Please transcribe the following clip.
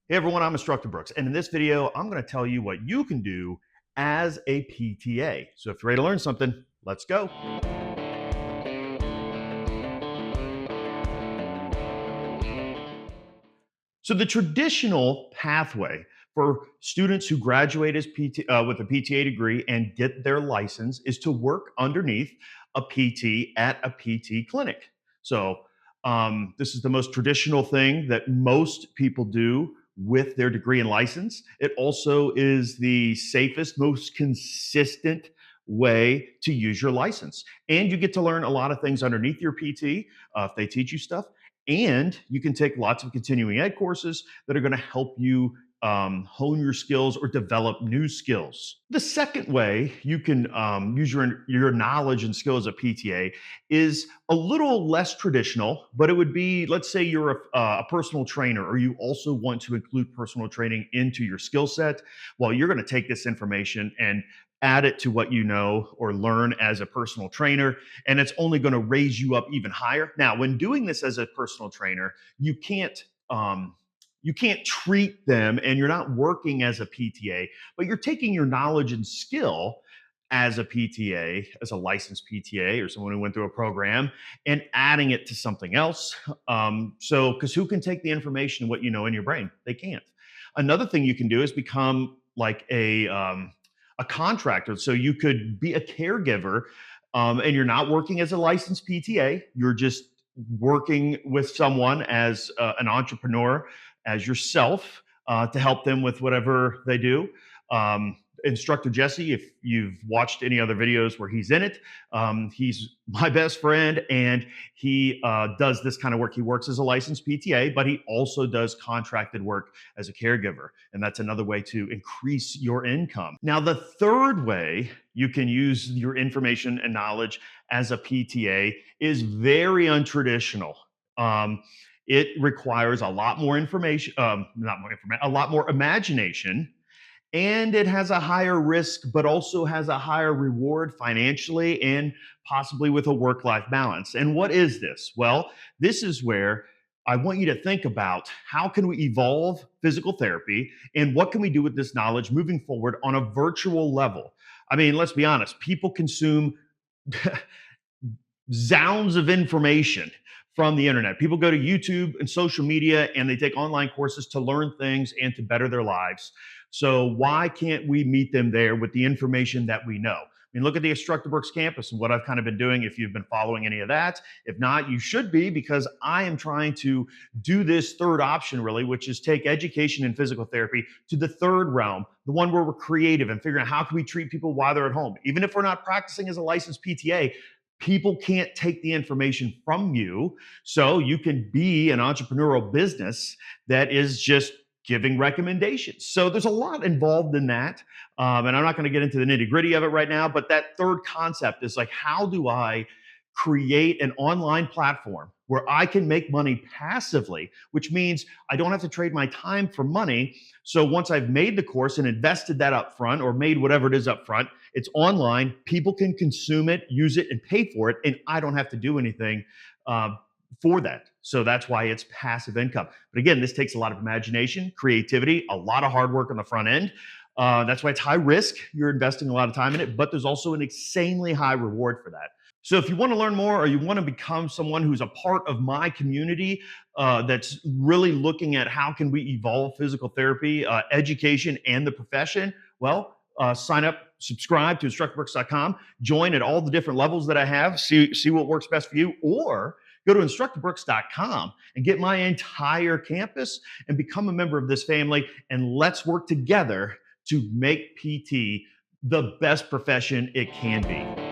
Hey everyone, I'm Instructor Brooks, and in this video, I'm going to tell you what you can do as a PTA. So if you're ready to learn something, let's go. So the traditional pathway for students who graduate as with a PTA degree and get their license is to work underneath a PT at a PT clinic. So this is the most traditional thing that most people do with their degree and license. It also is the safest, most consistent way to use your license. And you get to learn a lot of things underneath your PT if they teach you stuff. And you can take lots of continuing ed courses that are going to help you hone your skills or develop new skills. The second way you can use your knowledge and skill as a PTA is a little less traditional, but it would be, let's say you're a personal trainer or you also want to include personal training into your skill set. Well, you're going to take this information and add it to what you know or learn as a personal trainer, and it's only going to raise you up even higher. Now, when doing this as a personal trainer, you can't treat them, and you're not working as a PTA, but you're taking your knowledge and skill as a PTA, as a licensed PTA or someone who went through a program, and adding it to something else. Because who can take the information and what you know in your brain? They can't. Another thing you can do is become like a contractor. So you could be a caregiver, and you're not working as a licensed PTA. You're just working with someone as an entrepreneur, as yourself, to help them with whatever they do. Instructor Jesse, if you've watched any other videos where he's in it, he's my best friend, and he does this kind of work. He works as a licensed PTA, but he also does contracted work as a caregiver, and that's another way to increase your income. Now, the third way you can use your information and knowledge as a PTA is very untraditional. It requires a lot more information, not more information, a lot more imagination, and it has a higher risk, but also has a higher reward financially and possibly with a work-life balance. And what is this? Well, this is where I want you to think about how can we evolve physical therapy and what can we do with this knowledge moving forward on a virtual level. I mean, let's be honest, people consume zounds of information from the internet. People go to YouTube and social media and they take online courses to learn things and to better their lives. So why can't we meet them there with the information that we know? I mean, look at the Instructor Brooks campus and what I've kind of been doing if you've been following any of that. If not, you should be, because I am trying to do this third option really, which is take education and physical therapy to the third realm, the one where we're creative and figuring out how can we treat people while they're at home. Even if we're not practicing as a licensed PTA, people can't take the information from you. So you can be an entrepreneurial business that is just giving recommendations. So there's a lot involved in that. And I'm not going to get into the nitty gritty of it right now, but that third concept is like, how do I create an online platform where I can make money passively, which means I don't have to trade my time for money. So once I've made the course and invested that up front, or made whatever it is up front, it's online, people can consume it, use it, and pay for it, and I don't have to do anything for that. So that's why it's passive income. But again, this takes a lot of imagination, creativity, a lot of hard work on the front end. That's why it's high risk. You're investing a lot of time in it, but there's also an insanely high reward for that. So if you want to learn more, or you want to become someone who's a part of my community that's really looking at how can we evolve physical therapy, education, and the profession, well, sign up, subscribe to instructorbrooks.com, join at all the different levels that I have, see what works best for you, or go to instructorbrooks.com and get my entire campus and become a member of this family, and let's work together to make PT the best profession it can be.